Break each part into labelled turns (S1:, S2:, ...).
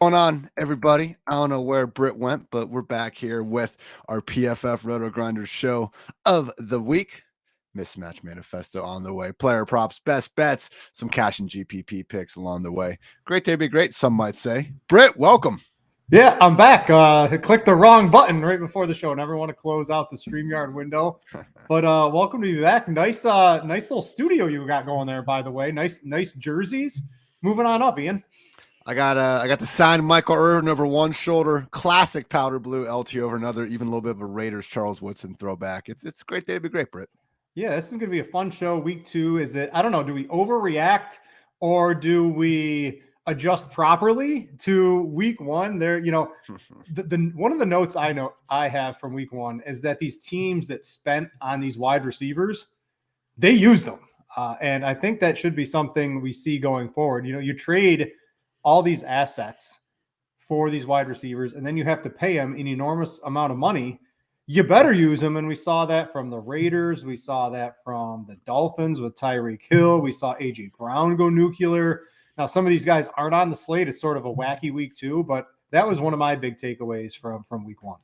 S1: Going on, everybody? I don't know where Brit went, but we're back here with our PFF RotoGrinders show of the week. Mismatch manifesto on the way. Player props, best bets, some cash and GPP picks along the way. Great day to be great, some might say. Brit, welcome.
S2: Yeah, I'm back. I clicked the wrong button right before the show. Never want to close out the StreamYard window. But welcome to be back. Nice little studio you got going there, by the way. Nice jerseys. Moving on up, Ian.
S1: I got the signed Michael Irvin over one shoulder, classic powder blue LT over another, even a little bit of a Raiders Charles Woodson throwback. It's a great day to be great, Brit.
S2: Yeah, this is gonna be a fun show. Week 2. Is it, I don't know, do we overreact or do we adjust properly to week 1? The one of the notes I have from week 1 is that these teams that spent on these wide receivers, they used them. And I think that should be something we see going forward. You trade all these assets for these wide receivers, and then you have to pay them an enormous amount of money. You better use them. And we saw that from the Raiders. We saw that from the Dolphins with Tyreek Hill. We saw A.J. Brown go nuclear. Now, some of these guys aren't on the slate. It's sort of a wacky week 2, but that was one of my big takeaways from week 1.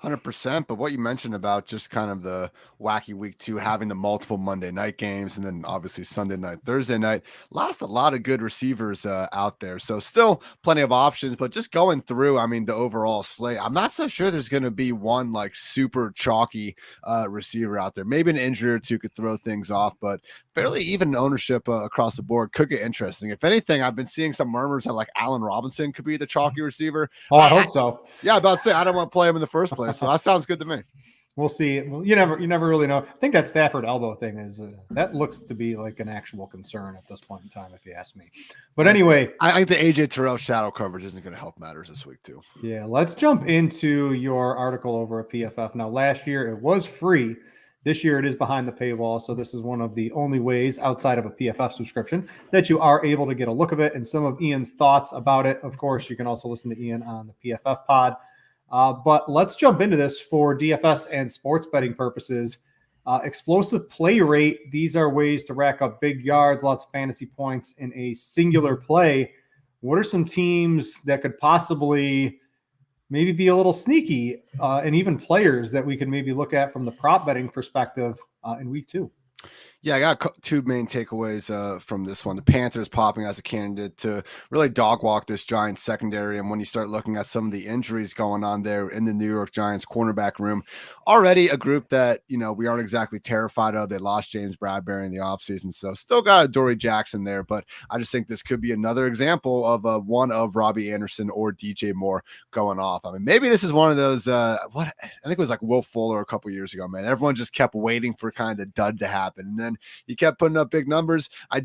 S1: 100%. But what you mentioned about just kind of the wacky week 2, having the multiple Monday night games and then obviously Sunday night, Thursday night, lost a lot of good receivers out there. So still plenty of options, but just going through, I mean, the overall slate, I'm not so sure there's going to be one like super chalky receiver out there. Maybe an injury or two could throw things off, but fairly even ownership across the board could get interesting. If anything, I've been seeing some murmurs that like Allen Robinson could be the chalky receiver.
S2: Oh, I hope so.
S1: Yeah, about to say I don't want to play him in the first place, so that sounds good to me.
S2: We'll see. Well, you never really know. I think that Stafford elbow thing is that looks to be like an actual concern at this point in time, if you ask me. But anyway,
S1: I think the AJ Terrell shadow coverage isn't going to help matters this week too.
S2: Yeah, let's jump into your article over at PFF. Now, last year it was free. This year it is behind the paywall, so this is one of the only ways outside of a PFF subscription that you are able to get a look of it and some of Ian's thoughts about it. Of course, you can also listen to Ian on the PFF pod. But let's jump into this for DFS and sports betting purposes. Explosive play rate. These are ways to rack up big yards, lots of fantasy points in a singular play. What are some teams that could possibly maybe be a little sneaky and even players that we could maybe look at from the prop betting perspective in week 2?
S1: Yeah, I got two main takeaways from this one. The Panthers popping as a candidate to really dog walk this Giants secondary. And when you start looking at some of the injuries going on there in the New York Giants cornerback room, already a group that, we aren't exactly terrified of. They lost James Bradbury in the offseason, so still got a Dory Jackson there. But I just think this could be another example of one of Robbie Anderson or DJ Moore going off. I mean, maybe this is one of those, I think it was like Will Fuller a couple years ago, man. Everyone just kept waiting for kind of the dud to happen. And then he kept putting up big numbers. We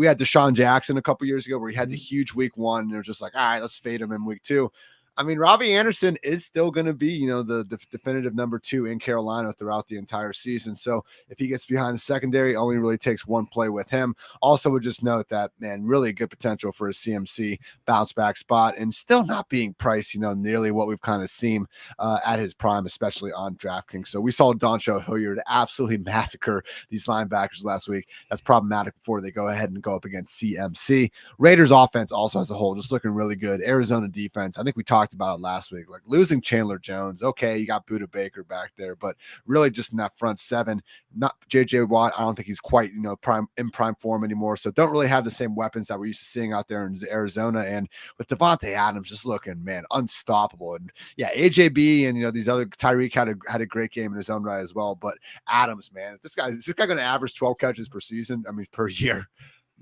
S1: had Deshaun Jackson a couple years ago where he had the huge week 1, and it was just like, all right, let's fade him in week 2. I mean, Robbie Anderson is still going to be, the definitive number 2 in Carolina throughout the entire season. So if he gets behind the secondary, only really takes one play with him. Also would just note that, man, really good potential for a CMC bounce back spot and still not being priced, nearly what we've kind of seen at his prime, especially on DraftKings. So we saw Doncho Hilliard absolutely massacre these linebackers last week. That's problematic before they go ahead and go up against CMC. Raiders offense also as a whole, just looking really good. Arizona defense, I think we talked about it last week, like losing Chandler Jones. Okay, you got Budda Baker back there, but really just in that front 7, not JJ Watt. I don't think he's quite, in prime form anymore. So don't really have the same weapons that we're used to seeing out there in Arizona. And with Devontae Adams just looking, man, unstoppable. And yeah, AJB and these other Tyreek had a great game in his own right as well. But Adams, man, is this guy going to average 12 catches per season? I mean, per year.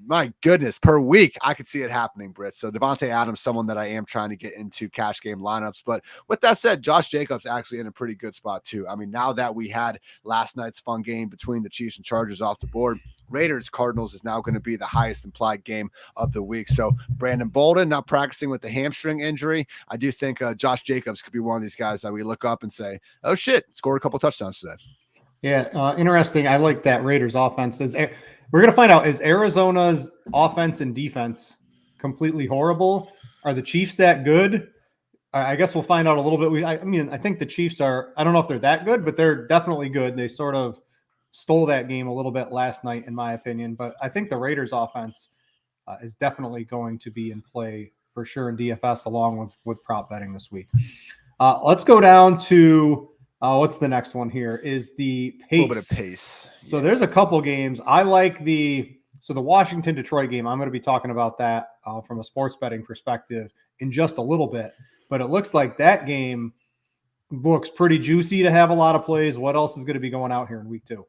S1: My goodness, per week, I could see it happening, Britt. So Devontae Adams, someone that I am trying to get into cash game lineups. But with that said, Josh Jacobs actually in a pretty good spot too. I mean, now that we had last night's fun game between the Chiefs and Chargers off the board, Raiders Cardinals is now going to be the highest implied game of the week. So Brandon Bolden not practicing with the hamstring injury. I do think Josh Jacobs could be one of these guys that we look up and say, oh shit, scored a couple touchdowns today.
S2: Yeah, interesting. I like that Raiders offense. We're going to find out, is Arizona's offense and defense completely horrible? Are the Chiefs that good? I guess we'll find out a little bit. I think the Chiefs are, I don't know if they're that good, but they're definitely good. They sort of stole that game a little bit last night, in my opinion. But I think the Raiders offense is definitely going to be in play for sure in DFS along with prop betting this week. Let's go down to what's the next one here is the pace.
S1: A little bit of pace.
S2: So there's a couple games. I like the Washington-Detroit game. I'm going to be talking about that from a sports betting perspective in just a little bit. But it looks like that game looks pretty juicy to have a lot of plays. What else is going to be going out here in week 2?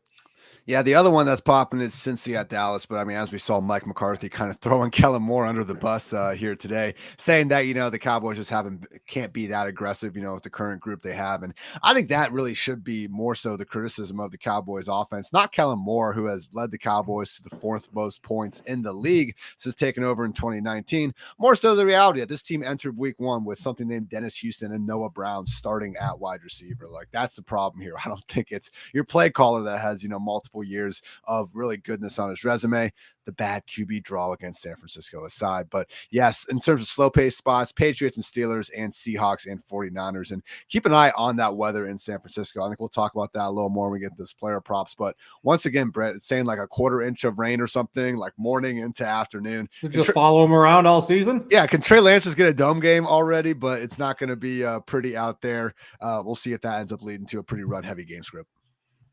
S1: Yeah, the other one that's popping is Cincy at Dallas. But I mean, as we saw Mike McCarthy kind of throwing Kellen Moore under the bus here today, saying that, the Cowboys just can't be that aggressive, with the current group they have. And I think that really should be more so the criticism of the Cowboys offense, not Kellen Moore, who has led the Cowboys to the 4th most points in the league since taking over in 2019. More so the reality that this team entered week 1 with something named Dennis Houston and Noah Brown starting at wide receiver. Like, that's the problem here. I don't think it's your play caller that has, multiple years of really goodness on his resume. The bad QB draw against San Francisco aside. But yes, in terms of slow pace spots, Patriots and Steelers and Seahawks and 49ers. And keep an eye on that weather in San Francisco. I think we'll talk about that a little more when we get this player props. But once again, Brett, it's saying like a 1/4 inch of rain or something, like morning into afternoon.
S2: So just follow him around all season?
S1: Yeah, can Trey Lance just get a dome game already? But it's not going to be pretty out there. We'll see if that ends up leading to a pretty run-heavy game script.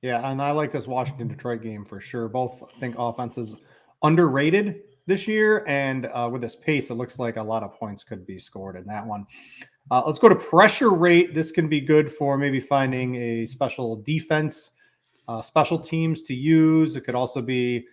S2: Yeah, and I like this Washington-Detroit game for sure. Both, I think, offenses underrated this year, and with this pace, it looks like a lot of points could be scored in that one. Let's go to pressure rate. This can be good for maybe finding a special defense, special teams to use. It could also be,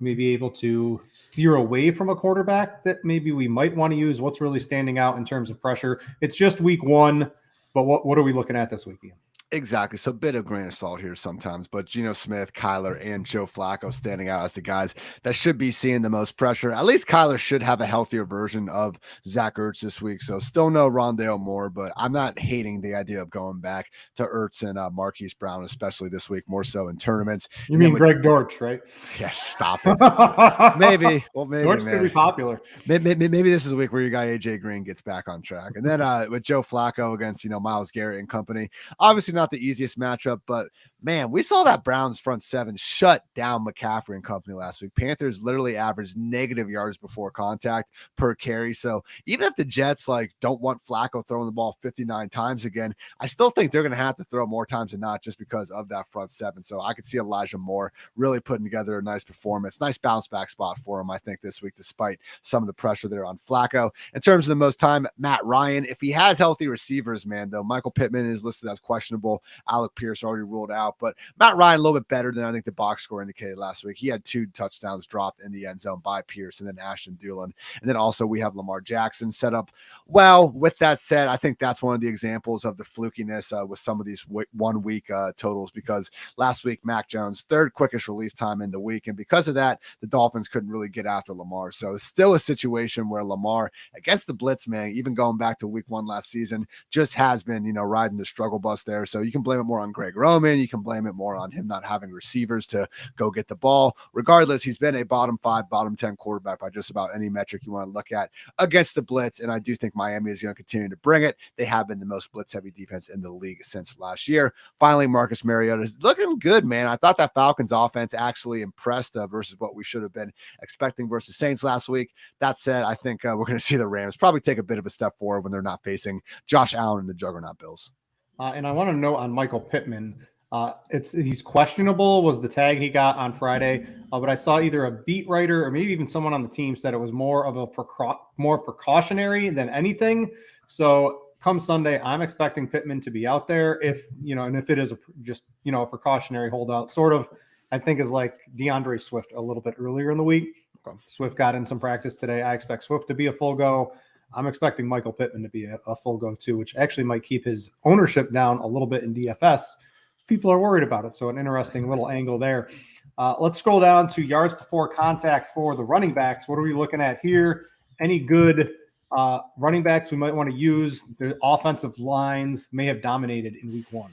S2: maybe able to steer away from a quarterback that maybe we might want to use. What's really standing out in terms of pressure? It's just week 1, but what are we looking at this weekend?
S1: Exactly. So a bit of grain of salt here sometimes, but Geno Smith, Kyler, and Joe Flacco standing out as the guys that should be seeing the most pressure. At least Kyler should have a healthier version of Zach Ertz this week. So still no Rondale Moore, but I'm not hating the idea of going back to Ertz and Marquise Brown, especially this week, more so in tournaments.
S2: You mean Greg Dortch, right?
S1: Yeah, stop it. Maybe. Well, maybe
S2: Dortch's going to be popular.
S1: Maybe this is a week where your guy AJ Green gets back on track. And then with Joe Flacco against, Myles Garrett and company, obviously not the easiest matchup, but man, we saw that Browns front 7 shut down McCaffrey and company last week. Panthers literally averaged negative yards before contact per carry. So even if the Jets don't want Flacco throwing the ball 59 times again, I still think they're going to have to throw more times than not just because of that front 7. So I could see Elijah Moore really putting together a nice performance, nice bounce back spot for him, I think, this week, despite some of the pressure there on Flacco. In terms of the most time, Matt Ryan, if he has healthy receivers, man, though, Michael Pittman is listed as questionable. Alec Pierce already ruled out, but Matt Ryan a little bit better than I think the box score indicated last week. He had 2 touchdowns dropped in the end zone by Pierce and then Ashton Dulin. And then also we have Lamar Jackson set up well. With that said, I think that's one of the examples of the flukiness with some of these 1 week totals, because last week Mac Jones 3rd quickest release time in the week, and because of that the Dolphins couldn't really get after Lamar. So it's still a situation where Lamar against the blitz, man, even going back to week 1 last season, just has been riding the struggle bus there. So you can blame it more on Greg Roman. You can blame it more on him not having receivers to go get the ball. Regardless, he's been a bottom 5, bottom 10 quarterback by just about any metric you want to look at against the blitz. And I do think Miami is going to continue to bring it. They have been the most blitz heavy defense in the league since last year. Finally, Marcus Mariota is looking good, man. I thought that Falcons offense actually impressed versus what we should have been expecting versus Saints last week. That said, I think we're going to see the Rams probably take a bit of a step forward when they're not facing Josh Allen and the juggernaut Bills.
S2: And I want to note on Michael Pittman, he's questionable was the tag he got on Friday, but I saw either a beat writer or maybe even someone on the team said it was more of a more precautionary than anything. So come Sunday, I'm expecting Pittman to be out there if it is a precautionary holdout, sort of, I think is like DeAndre Swift a little bit earlier in the week. Okay. Swift got in some practice today. I expect Swift to be a full go. I'm expecting Michael Pittman to be a full go too, which actually might keep his ownership down a little bit in DFS. People are worried about it. So an interesting little angle there. Let's scroll down to yards before contact for the running backs. What are we looking at here? Any good running backs we might want to use? The offensive lines may have dominated in week 1.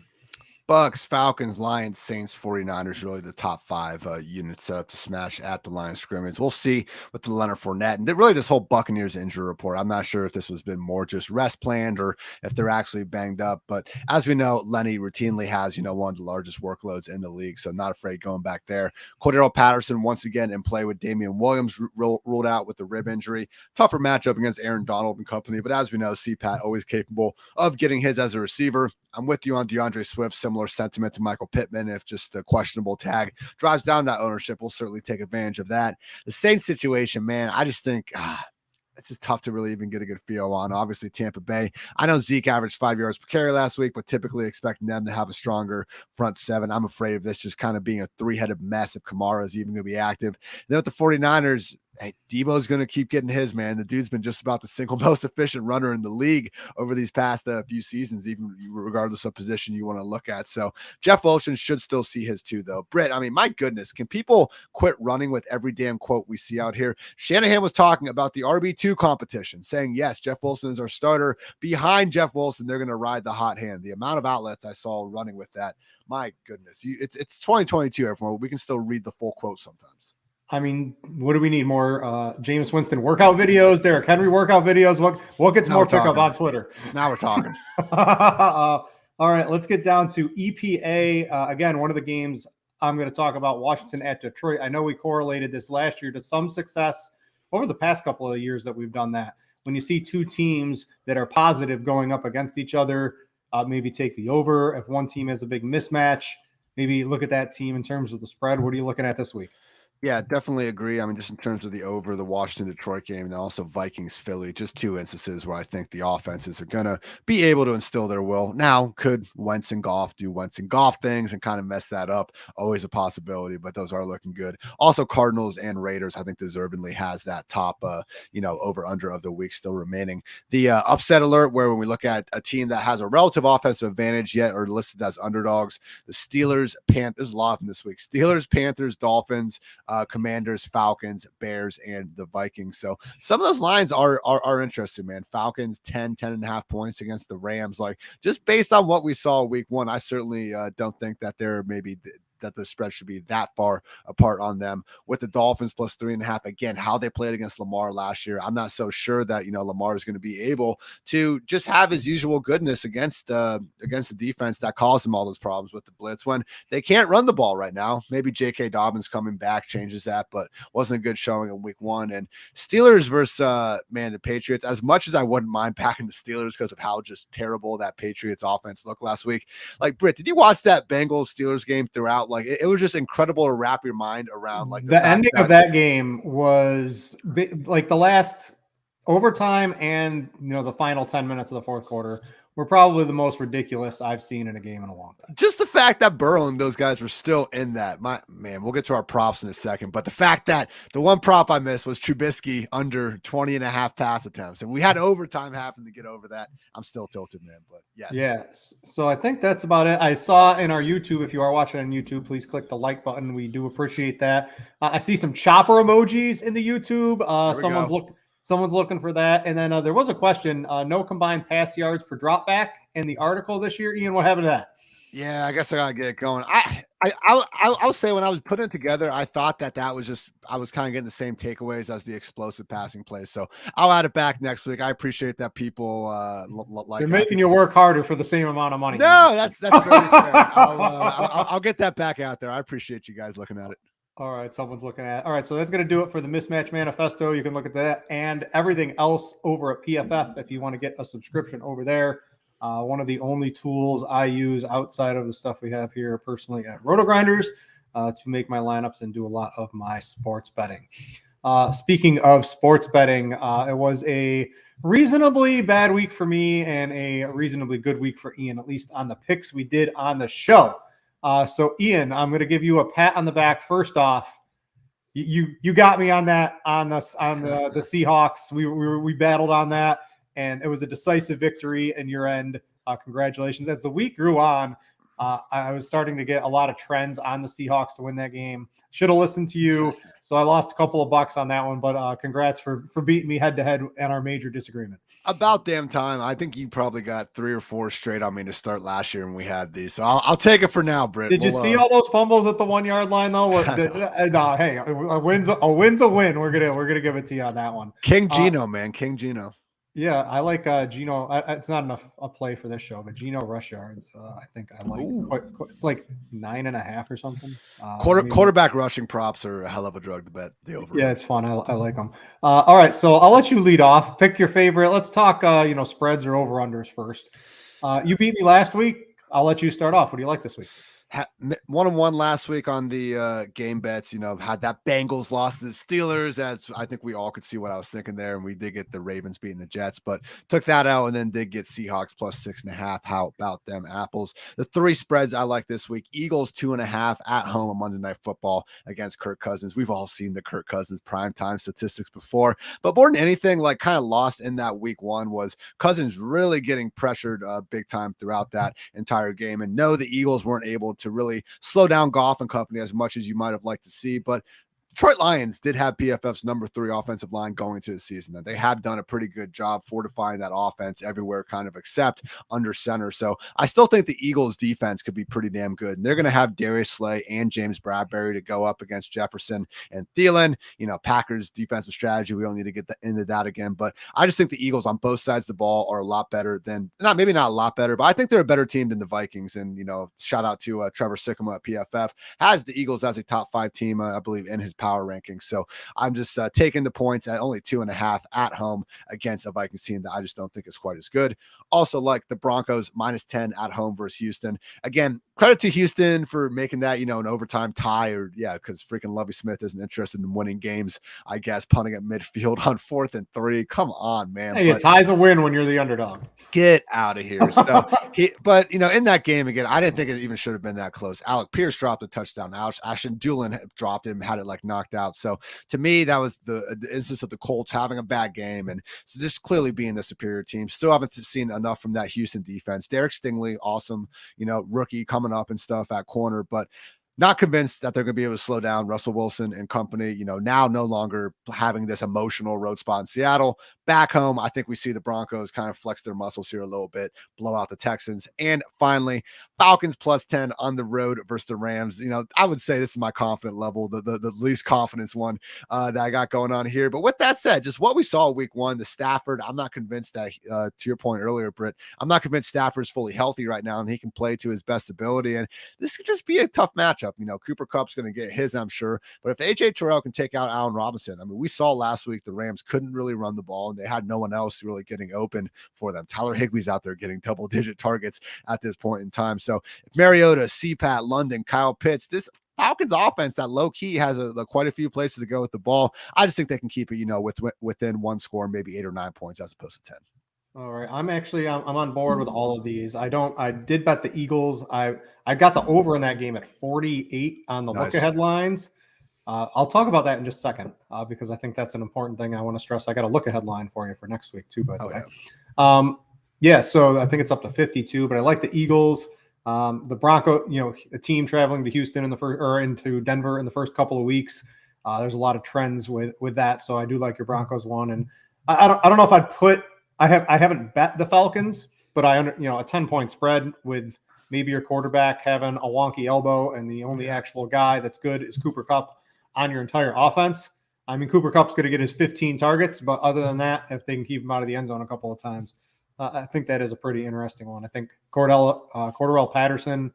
S1: Bucks, Falcons, Lions, Saints, 49ers, really the top 5 units set up to smash at the line of scrimmage. We'll see with the Leonard Fournette and really this whole Buccaneers injury report. I'm not sure if this has been more just rest planned or if they're actually banged up. But as we know, Lenny routinely has, one of the largest workloads in the league. So not afraid going back there. Cordero Patterson once again in play with Damian Williams ruled out with the rib injury. Tougher matchup against Aaron Donald and company. But as we know, CPAT always capable of getting his as a receiver. I'm with you on DeAndre Swift. Similar sentiment to Michael Pittman. If just the questionable tag drives down that ownership, we'll certainly take advantage of that. The Saints situation, man, I just think it's just tough to really even get a good feel on. Obviously, Tampa Bay. I know Zeke averaged 5 yards per carry last week, but typically expecting them to have a stronger front seven. I'm afraid of this just kind of being a 3-headed mess if Kamara is even going to be active. And then with the 49ers, hey, Debo's going to keep getting his, man. The dude's been just about the single most efficient runner in the league over these past few seasons, even regardless of position you want to look at. So Jeff Wilson should still see his too, though. Britt, I mean, my goodness, can people quit running with every damn quote we see out here? Shanahan was talking about the RB2 competition, saying, yes, Jeff Wilson is our starter. Behind Jeff Wilson, they're going to ride the hot hand. The amount of outlets I saw running with that, my goodness. It's 2022, everyone. We can still read the full quote sometimes.
S2: I mean, what do we need more? Jameis Winston workout videos, Derrick Henry workout videos. What gets more pickup on Twitter?
S1: Now we're talking.
S2: All right, let's get down to EPA. Again, one of the games I'm going to talk about, Washington at Detroit. I know we correlated this last year to some success over the past couple of years that we've done that. When you see two teams that are positive going up against each other, maybe take the over. If one team has a big mismatch, maybe look at that team in terms of the spread. What are you looking at this week?
S1: Yeah, definitely agree. I mean, just in terms of the over, the Washington-Detroit game, and then also Vikings-Philly, just two instances where I think the offenses are going to be able to instill their will. Now, could Wentz and Goff do Wentz and Goff things and kind of mess that up? Always a possibility, but those are looking good. Also, Cardinals and Raiders, I think deservedly has that top, over-under of the week still remaining. The upset alert, where when we look at a team that has a relative offensive advantage yet or listed as underdogs, the Steelers, Panthers, there's a lot of them this week. Steelers, Panthers, Dolphins, Commanders, Falcons, Bears, and the Vikings. So some of those lines are interesting, man. Falcons 10.5 points against the Rams. Like, just based on what we saw week one, I certainly don't think that they're maybe that the spread should be that far apart on them. With the Dolphins plus 3.5, again, how they played against Lamar last year, I'm not so sure that Lamar is going to be able to just have his usual goodness against the defense that caused him all those problems with the blitz when they can't run the ball right now. Maybe J.K. Dobbins coming back changes that, but wasn't a good showing in week one. And Steelers versus the Patriots, as much as I wouldn't mind backing the Steelers because of how just terrible that Patriots offense looked last week. Like, Britt, did you watch that Bengals Steelers game throughout? Like, it was just incredible to wrap your mind around. Like,
S2: the ending of that game was like the last overtime and the final 10 minutes of the fourth quarter were probably the most ridiculous I've seen in a game in a long time.
S1: Just the fact that Burrow and those guys were still in that, we'll get to our props in a second, but the fact that the one prop I missed was Trubisky under 20.5 pass attempts, and we had overtime happen to get over that. I'm still tilted, man, but yes.
S2: Yes. So I think that's about it. I saw in our YouTube, if you are watching on YouTube, please click the like button. We do appreciate that. I see some chopper emojis in the YouTube. Someone's looking for that. And then there was a question, no combined pass yards for drop back in the article this year. Ian, what happened to that?
S1: Yeah, I guess I got to get it going. I'll say when I was putting it together, I thought that was just, I was kind of getting the same takeaways as the explosive passing plays. So I'll add it back next week. I appreciate that people
S2: they're making you work harder for the same amount of money.
S1: No, that's very fair. I'll get that back out there. I appreciate you guys looking at it.
S2: All right, someone's looking at it. All right, so that's going to do it for the Mismatch Manifesto. You can look at that and everything else over at PFF if you want to get a subscription over there. One of the only tools I use outside of the stuff we have here personally at RotoGrinders to make my lineups and do a lot of my sports betting. Speaking of sports betting, it was a reasonably bad week for me and a reasonably good week for Ian, at least on the picks we did on the show. So Ian, I'm going to give you a pat on the back. First off, you got me on that on the Seahawks. We battled on that, and it was a decisive victory in your end. Congratulations. As the week grew on, I was starting to get a lot of trends on the Seahawks to win that game. Should have listened to you. So I lost a couple of bucks on that one, but congrats for beating me head to head in our major disagreement.
S1: About damn time. I think you probably got 3 or 4 straight on me to start last year when we had these. So I'll take it for now, Britt.
S2: Did you see all those fumbles at the 1 yard line though? No, hey, a win's a win. We're gonna give it to you on that one.
S1: King Gino, man, King Gino.
S2: Yeah, I like Gino. It's not enough a play for this show, but Gino rush yards. I think I like. It's like 9.5 or something.
S1: Quarterback rushing props are a hell of a drug to bet. The over.
S2: Yeah, it's fun. I like them. All right, so I'll let you lead off. Pick your favorite. Let's talk. Spreads or over unders first. You beat me last week. I'll let you start off. What do you like this week?
S1: 1-1 last week on the game bets. Had that Bengals loss to the Steelers, as I think we all could see what I was thinking there, and we did get the Ravens beating the Jets, but took that out and then did get Seahawks plus 6.5. How about them apples? The 3 spreads I like this week: Eagles 2.5 at home on Monday Night Football against Kirk Cousins. We've all seen the Kirk Cousins primetime statistics before, but more than anything, like kind of lost in that week 1 was Cousins really getting pressured big time throughout that entire game. And no, the Eagles weren't able to really slow down Goff and company as much as you might have liked to see, but Detroit Lions did have PFF's number 3 offensive line going into the season, and they have done a pretty good job fortifying that offense everywhere, kind of except under center. So I still think the Eagles defense could be pretty damn good, and they're going to have Darius Slay and James Bradbury to go up against Jefferson and Thielen. Packers defensive strategy, we don't need to get into that again, but I just think the Eagles on both sides of the ball are a lot better than, maybe not a lot better, but I think they're a better team than the Vikings. And shout out to Trevor Sycamore at PFF, has the Eagles as a top 5 team, I believe, in his power rankings. So I'm just taking the points at only 2.5 at home against a Vikings team that I just don't think is quite as good. Also like the Broncos minus 10 at home versus Houston. Again, credit to Houston for making that, an overtime tie, or because freaking Lovie Smith isn't interested in winning games, I guess, punting at midfield on 4th and 3. Come on, man.
S2: Hey, a tie's a win when you're the underdog.
S1: Get out of here. So but in that game again, I didn't think it even should have been that close. Alec Pierce dropped a touchdown. Ashton Doolin dropped him, had it like knocked out. So to me, that was the instance of the Colts having a bad game, and so just clearly being the superior team. Still haven't seen enough from that Houston defense. Derek Stingley, awesome, rookie coming up and stuff at corner, but not convinced that they're going to be able to slow down Russell Wilson and company. Now no longer having this emotional road spot in Seattle. Back home, I think we see the Broncos kind of flex their muscles here a little bit, blow out the Texans. And finally, Falcons plus 10 on the road versus the Rams. I would say this is my confident level, the least confidence one that I got going on here. But with that said, just what we saw week 1, the Stafford, I'm not convinced that, to your point earlier, Britt, I'm not convinced Stafford's fully healthy right now and he can play to his best ability. And this could just be a tough matchup. Cooper Kupp's going to get his, I'm sure. But if AJ Terrell can take out Allen Robinson, we saw last week the Rams couldn't really run the ball, and they had no one else really getting open for them. Tyler Higbee's out there getting double-digit targets at this point in time. So if Mariota, CPAT, London, Kyle Pitts, this Falcons offense that low key has quite a few places to go with the ball, I just think they can keep it, within 1 score, maybe 8 or 9 points as opposed to 10.
S2: All right. I'm on board with all of these. I did bet the Eagles. I got the over in that game at 48 on the look ahead lines. I'll talk about that in just a second because I think that's an important thing I want to stress. I got a look ahead line for you for next week too, by the way. So I think it's up to 52, but I like the Eagles. The Bronco, a team traveling to Houston into Denver in the first couple of weeks. There's a lot of trends with that. So I do like your Broncos one. And I don't know if I'd put, I haven't bet the Falcons, but a 10-point spread with maybe your quarterback having a wonky elbow and the only actual guy that's good is Cooper Kupp on your entire offense. Cooper Kupp's going to get his 15 targets, but other than that, if they can keep him out of the end zone a couple of times, I think that is a pretty interesting one. I think Cordarrelle Patterson,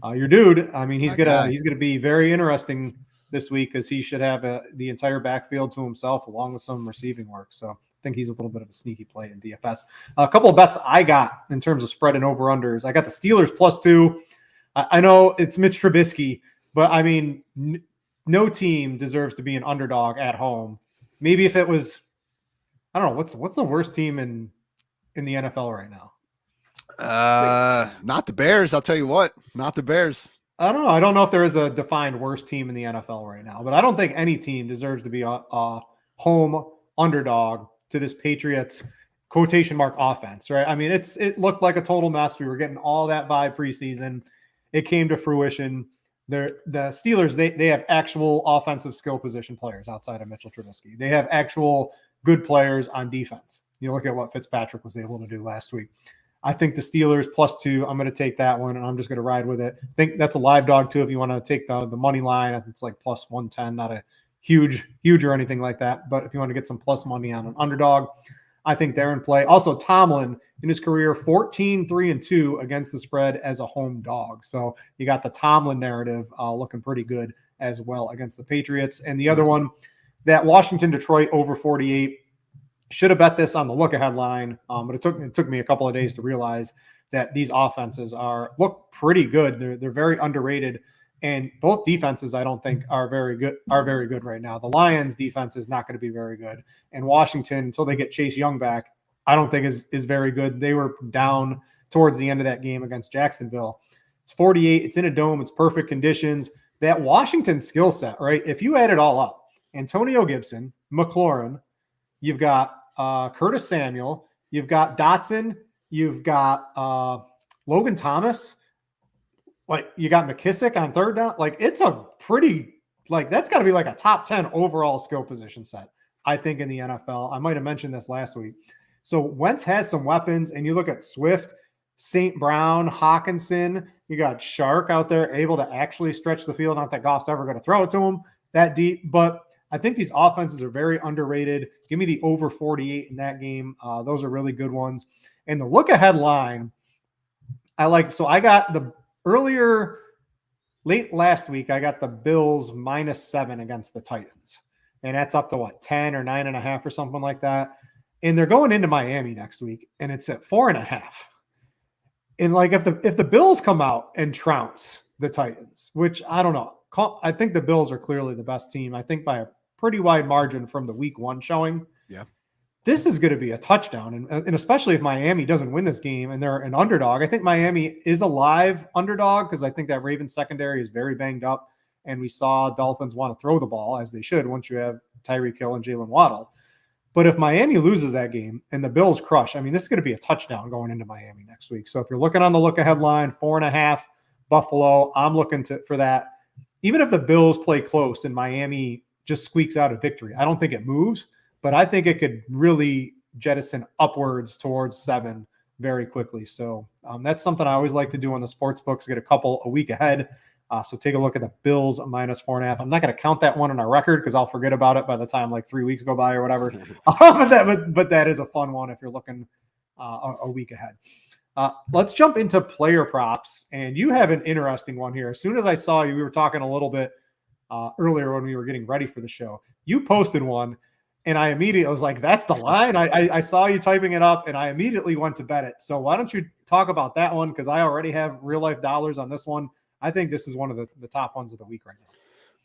S2: your dude. He's gonna be very interesting this week because he should have the entire backfield to himself along with some receiving work. So I think he's a little bit of a sneaky play in DFS. A couple of bets I got in terms of spread and over-unders. I got the Steelers +2. I know it's Mitch Trubisky, but no team deserves to be an underdog at home. Maybe if it was, I don't know, what's the worst team in the NFL right now?
S1: Not the Bears. I'll tell you what, not the Bears.
S2: I don't know. I don't know if there is a defined worst team in the NFL right now, but I don't think any team deserves to be a home underdog to this Patriots quotation mark offense, right? It looked like a total mess. We were getting all that vibe preseason. it came to fruition. The Steelers, they have actual offensive skill position players outside of Mitchell Trubisky. They have actual good players on defense. You look at what Fitzpatrick was able to do last week. I think the Steelers +2, I'm going to take that one, and I'm just going to ride with it. I think that's a live dog, too, if you want to take the money line. It's like +110, not a huge or anything like that. But if you want to get some plus money on an underdog, I think they're in play. Also, Tomlin, in his career, 14-3-2 against the spread as a home dog. So you got the Tomlin narrative looking pretty good as well against the Patriots. And the other one, that Washington-Detroit over 48, should have bet this on the look-ahead line, but it took me a couple of days to realize that these offenses look pretty good. They're very underrated, and both defenses I don't think are very good right now. The Lions defense is not going to be very good, and Washington, until they get Chase Young back, I don't think is very good. They were down towards the end of that game against Jacksonville. It's 48. It's in a dome. It's perfect conditions. That Washington skill set, right? If you add it all up, Antonio Gibson, McLaurin, you've got Curtis Samuel, you've got Dotson, you've got Logan Thomas, like you got McKissick on third down. Like it's a pretty, like that's got to be like a top 10 overall skill position set, I think, in the NFL. I might have mentioned this last week. So Wentz has some weapons, and you look at Swift, St. Brown, Hawkinson, you got Shark out there able to actually stretch the field. Not that Goff's ever going to throw it to him that deep, but I think these offenses are very underrated. Give me the over 48 in that game. Those are really good ones. And the look-ahead line, I like. So I got late last week, I got the Bills -7 against the Titans. And that's up to 10 or 9.5 or something like that. And they're going into Miami next week, and it's at 4.5. And like if the Bills come out and trounce the Titans, which I don't know, I think the Bills are clearly the best team. I think by a pretty wide margin from the week 1 showing.
S1: Yeah.
S2: This is going to be a touchdown. And especially if Miami doesn't win this game and they're an underdog. I think Miami is a live underdog because I think that Ravens secondary is very banged up. And we saw Dolphins want to throw the ball, as they should, once you have Tyreek Hill and Jalen Waddle. But if Miami loses that game and the Bills crush, I mean, this is going to be a touchdown going into Miami next week. So if you're looking on the look-ahead line, 4.5 Buffalo, I'm looking for that. Even if the Bills play close and Miami just squeaks out a victory, I don't think it moves, but I think it could really jettison upwards towards 7 very quickly. So that's something I always like to do on the sports books, get a couple a week ahead. So take a look at the Bills -4.5. I'm not going to count that one on our record because I'll forget about it by the time like 3 weeks go by or whatever. But that is a fun one if you're looking a week ahead. Let's jump into player props. And you have an interesting one here. As soon as I saw you, we were talking a little bit earlier when we were getting ready for the show. You posted one, and I immediately was like, that's the line. I saw you typing it up, and I immediately went to bet it. So why don't you talk about that one? Because I already have real-life dollars on this one. I think this is one of the top ones of the week right now.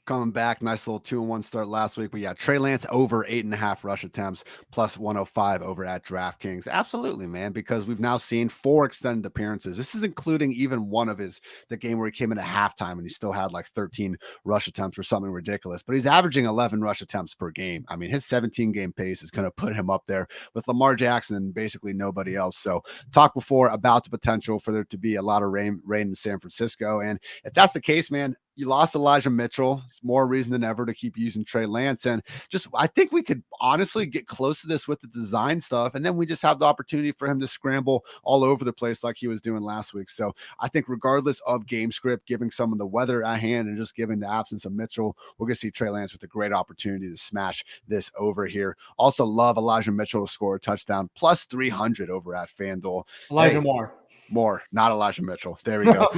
S1: Coming back, nice little 2-1 start last week. But yeah, Trey Lance over 8.5 rush attempts plus 105 over at DraftKings. Absolutely, man, because we've now seen 4 extended appearances. This is including even one of the game where he came in at halftime and he still had like 13 rush attempts or something ridiculous. But he's averaging 11 rush attempts per game. I mean, his 17-game pace is going to put him up there with Lamar Jackson and basically nobody else. So talked before about the potential for there to be a lot of rain in San Francisco. And if that's the case, man, you lost Elijah Mitchell. It's more reason than ever to keep using Trey Lance. And just, I think we could honestly get close to this with the design stuff. And then we just have the opportunity for him to scramble all over the place like he was doing last week. So I think regardless of game script, giving some of the weather at hand and just giving the absence of Mitchell, we're going to see Trey Lance with a great opportunity to smash this over here. Also love Elijah Mitchell to score a touchdown plus 300 over at Fanduel.
S2: Elijah
S1: Moore, not Elijah Mitchell. There we go.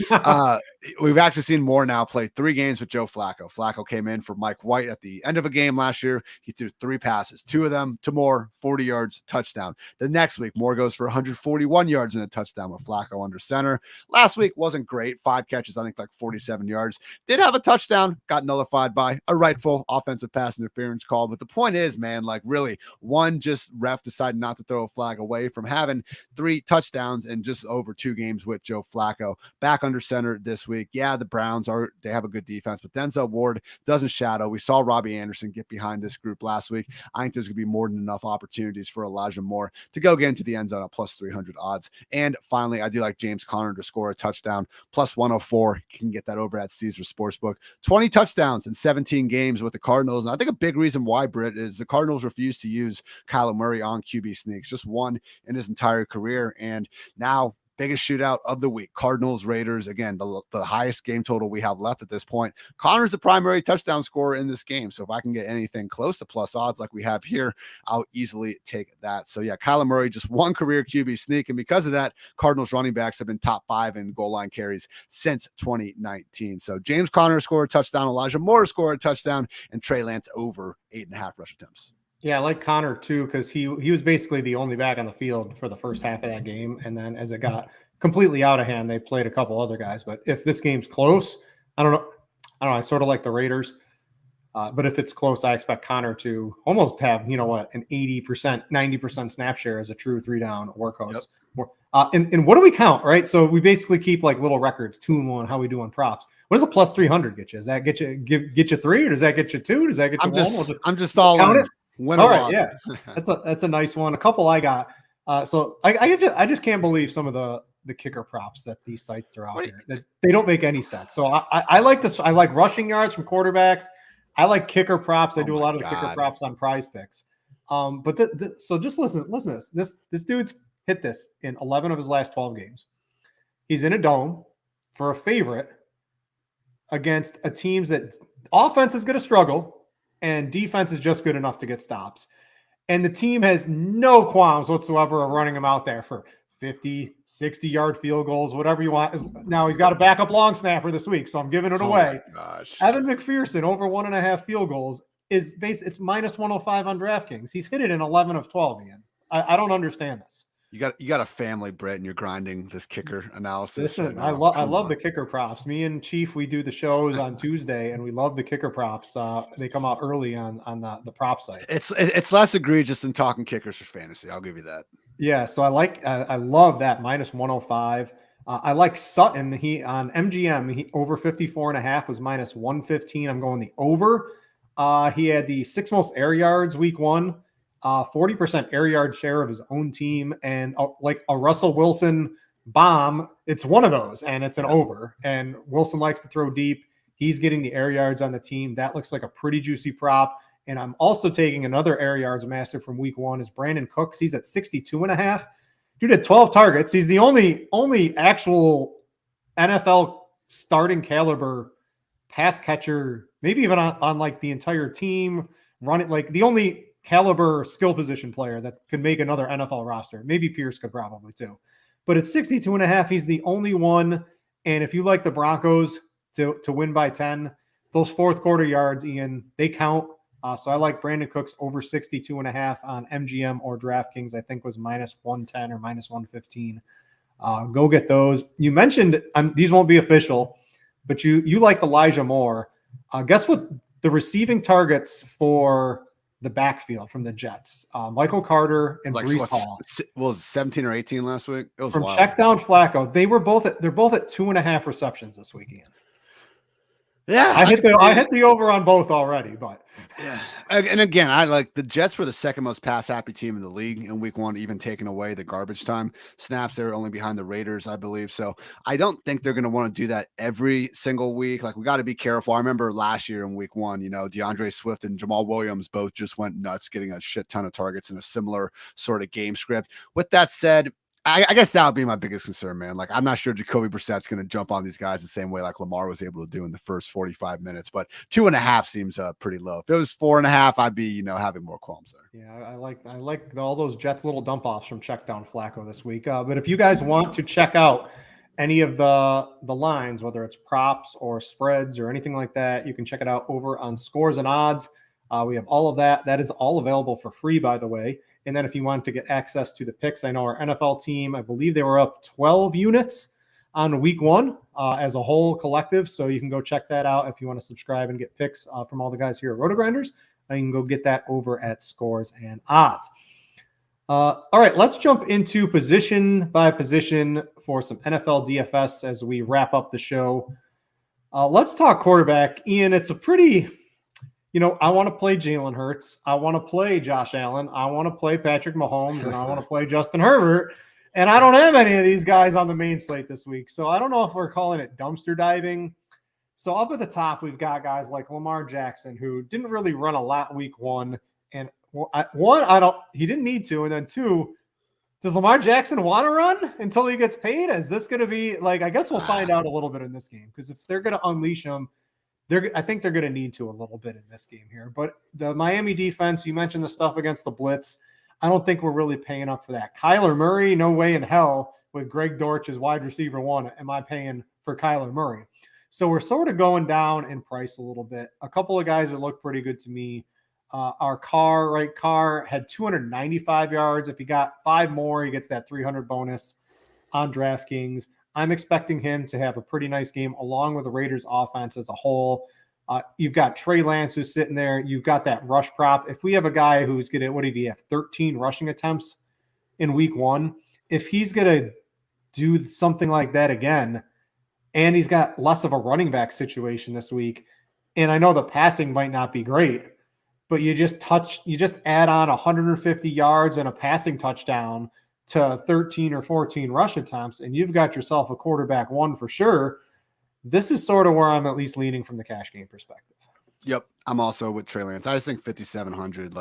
S1: We've actually seen Moore now play 3 games with Joe Flacco. Flacco came in for Mike White at the end of a game last year. He threw 3 passes, 2 of them to Moore, 40 yards, touchdown. The next week, Moore goes for 141 yards and a touchdown with Flacco under center. Last week wasn't great. 5 catches, I think like 47 yards. Did have a touchdown, got nullified by a rightful offensive pass interference call. But the point is, man, like really, one just ref decided not to throw a flag away from having 3 touchdowns in just over 2 games with Joe Flacco back under center this week. Yeah, the Browns they have a good defense, but Denzel Ward doesn't shadow. We saw Robbie Anderson get behind this group last week. I think there's going to be more than enough opportunities for Elijah Moore to go get into the end zone at plus 300 odds. And finally, I do like James Conner to score a touchdown, plus 104. You can get that over at Caesar Sportsbook. 20 touchdowns in 17 games with the Cardinals. And I think a big reason why, Britt, is the Cardinals refuse to use Kyler Murray on QB sneaks. Just one in his entire career. And now, biggest shootout of the week, Cardinals Raiders. Again, the highest game total we have left at this point. Connor's the primary touchdown scorer in this game. So if I can get anything close to plus odds like we have here, I'll easily take that. So yeah, Kyler Murray, just one career QB sneak. And because of that, Cardinals running backs have been top 5 in goal line carries since 2019. So James Conner scored a touchdown, Elijah Moore scored a touchdown, and Trey Lance over 8.5 rush attempts.
S2: Yeah, I like Connor too, because he was basically the only back on the field for the first half of that game. And then as it got completely out of hand, they played a couple other guys. But if this game's close, I don't know. I sort of like the Raiders. But if it's close, I expect Connor to almost have, an 80%, 90% snap share as a true 3-down workhorse. Yep. And what do we count, right? So we basically keep like little records, 2-1, how we do on props. What does a plus 300 get you? Does that get you 3, or does that get you 2? Does that get you 1?
S1: I'm just all
S2: count
S1: in.
S2: it. All right, yeah, that's a nice one. A couple I got. So I just can't believe some of the kicker props that these sites throw out here. That they don't make any sense. So I like this. I like rushing yards from quarterbacks. I like kicker props. I do a lot of the kicker props on Prize Picks. But so just listen to this. This dude's hit this in 11 of his last 12 games. He's in a dome for a favorite against a team that offense is going to struggle. And defense is just good enough to get stops. And the team has no qualms whatsoever of running him out there for 50, 60-yard field goals, whatever you want. Now he's got a backup long snapper this week, so I'm giving it away.
S1: Gosh.
S2: Evan McPherson over 1.5 field goals is it's minus 105 on DraftKings. He's hit it in 11 of 12, Ian. I don't understand this.
S1: You got a family, Brett, and you're grinding this kicker analysis.
S2: Listen, I love the kicker props. Me and Chief, we do the shows on Tuesday, and we love the kicker props. They come out early on the prop site.
S1: It's less egregious than talking kickers for fantasy. I'll give you that.
S2: Yeah, so I love that minus 105. I like Sutton. He on MGM, he over 54.5 was minus 115. I'm going the over. He had the 6th most air yards week 1. 40% air yard share of his own team, and like a Russell Wilson bomb, it's one of those, and it's an over. And Wilson likes to throw deep. He's getting the air yards on the team. That looks like a pretty juicy prop. And I'm also taking another air yards master from week 1 is Brandon Cooks. He's at 62.5. Dude had 12 targets. He's the only actual NFL starting caliber pass catcher, maybe even on like the entire team running, like the only caliber skill position player that could make another NFL roster. Maybe Pierce could probably too. But at 62.5, he's the only one. And if you like the Broncos to win by 10, those fourth quarter yards, Ian, they count. So I like Brandon Cooks over 62.5 on MGM or DraftKings. I think was minus 110 or minus 115. Go get those. You mentioned these won't be official, but you liked Elijah Moore. Guess what? The receiving targets for the backfield from the Jets, Michael Carter and Breece Hall.
S1: Was 17 or 18 last week? It was
S2: from
S1: wild.
S2: Check Down Flacco. They're both at 2.5 receptions this weekend.
S1: Yeah,
S2: I hit the over on both already, but
S1: yeah. And again, I like the Jets were the second most pass happy team in the league in week 1, even taking away the garbage time snaps. They're only behind the Raiders, I believe. So I don't think they're going to want to do that every single week. Like, we got to be careful. I remember last year in week 1, DeAndre Swift and Jamal Williams both just went nuts, getting a shit ton of targets in a similar sort of game script. With that said, I guess that would be my biggest concern, man. Like, I'm not sure Jacoby Brissett's going to jump on these guys the same way like Lamar was able to do in the first 45 minutes, but 2.5 seems pretty low. If it was 4.5, I'd be, having more qualms there.
S2: Yeah, I like all those Jets little dump offs from Check Down Flacco this week. But if you guys want to check out any of the lines, whether it's props or spreads or anything like that, you can check it out over on Scores and Odds. We have all of that. That is all available for free, by the way. And then if you want to get access to the picks, I know our NFL team, I believe they were up 12 units on week 1 as a whole collective. So you can go check that out if you want to subscribe and get picks from all the guys here at RotoGrinders. You can go get that over at Scores and Odds. All right, let's jump into position by position for some NFL DFS as we wrap up the show. Let's talk quarterback. Ian, it's a pretty, I want to play Jalen Hurts. I want to play Josh Allen. I want to play Patrick Mahomes, and I want to play Justin Herbert. And I don't have any of these guys on the main slate this week. So I don't know if we're calling it dumpster diving. So up at the top, we've got guys like Lamar Jackson, who didn't really run a lot week one. And he didn't need to. And then two, does Lamar Jackson want to run until he gets paid? Is this going to be I guess we'll find out a little bit in this game, because if they're going to unleash him, I think they're going to need to a little bit in this game here. But the Miami defense, you mentioned the stuff against the blitz. I don't think we're really paying up for that. Kyler Murray, no way in hell with Greg Dortch as wide receiver one am I paying for Kyler Murray. So we're sort of going down in price a little bit. A couple of guys that look pretty good to me. Carr had 295 yards. If he got 5 more, he gets that 300 bonus on DraftKings. I'm expecting him to have a pretty nice game along with the Raiders offense as a whole. You've got Trey Lance who's sitting there. You've got that rush prop. If we have a guy who's going to, what did he have? 13 rushing attempts in week one. If he's going to do something like that again, and he's got less of a running back situation this week, and I know the passing might not be great, but you just add on 150 yards and a passing touchdown to 13 or 14 rush attempts, and you've got yourself a quarterback one for sure. This is sort of where I'm at least leaning from the cash game perspective.
S1: Yep. I'm also with Trey Lance. I just think 5,700,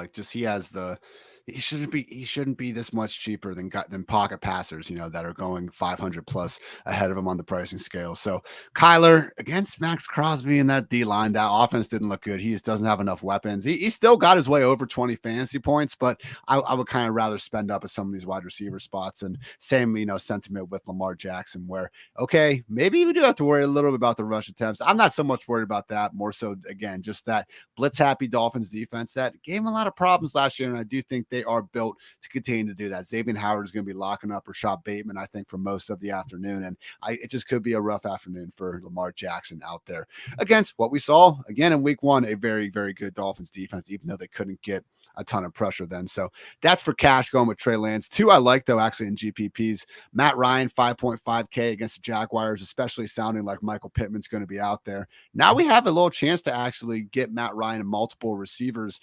S1: he shouldn't be this much cheaper than pocket passers, that are going 500 plus ahead of him on the pricing scale. So Kyler against Max Crosby in that D line, that offense didn't look good. He just doesn't have enough weapons. He still got his way over 20 fantasy points, but I would kind of rather spend up at some of these wide receiver spots. And same, sentiment with Lamar Jackson, where, okay, maybe we do have to worry a little bit about the rush attempts. I'm not so much worried about that. More so, again, just that blitz happy Dolphins defense that gave him a lot of problems last year. And I do think they are built to continue to do that. Xavier Howard is going to be locking up Rashad Bateman, I think, for most of the afternoon. And it just could be a rough afternoon for Lamar Jackson out there against what we saw again in week one, a very, very good Dolphins defense, even though they couldn't get a ton of pressure then. So that's for cash going with Trey Lance. 2 I like, though, actually in GPPs. Matt Ryan, 5.5K against the Jaguars, especially sounding like Michael Pittman's going to be out there. Now we have a little chance to actually get Matt Ryan and multiple receivers,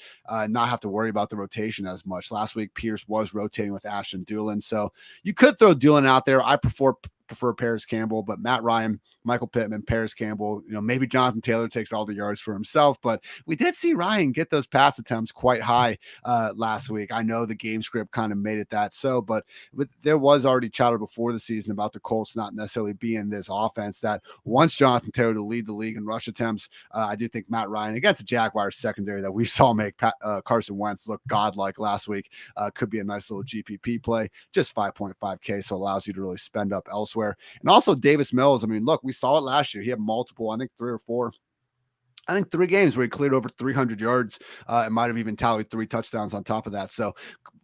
S1: not have to worry about the rotation as much. Last week, Pierce was rotating with Ashton Dulin. So you could throw Dulin out there. I prefer Paris Campbell, but Matt Ryan, Michael Pittman, Paris Campbell, maybe Jonathan Taylor takes all the yards for himself, but we did see Ryan get those pass attempts quite high last week. I know the game script kind of made it that so, but there was already chatter before the season about the Colts not necessarily being this offense that wants Jonathan Taylor to lead the league in rush attempts. I do think Matt Ryan against the Jaguars secondary that we saw make Carson Wentz look godlike last week could be a nice little GPP play, just 5.5K, so allows you to really spend up elsewhere. And also Davis Mills. I mean, look, we saw it last year. He had multiple, I think 3 games where he cleared over 300 yards. It might have even tallied 3 touchdowns on top of that. So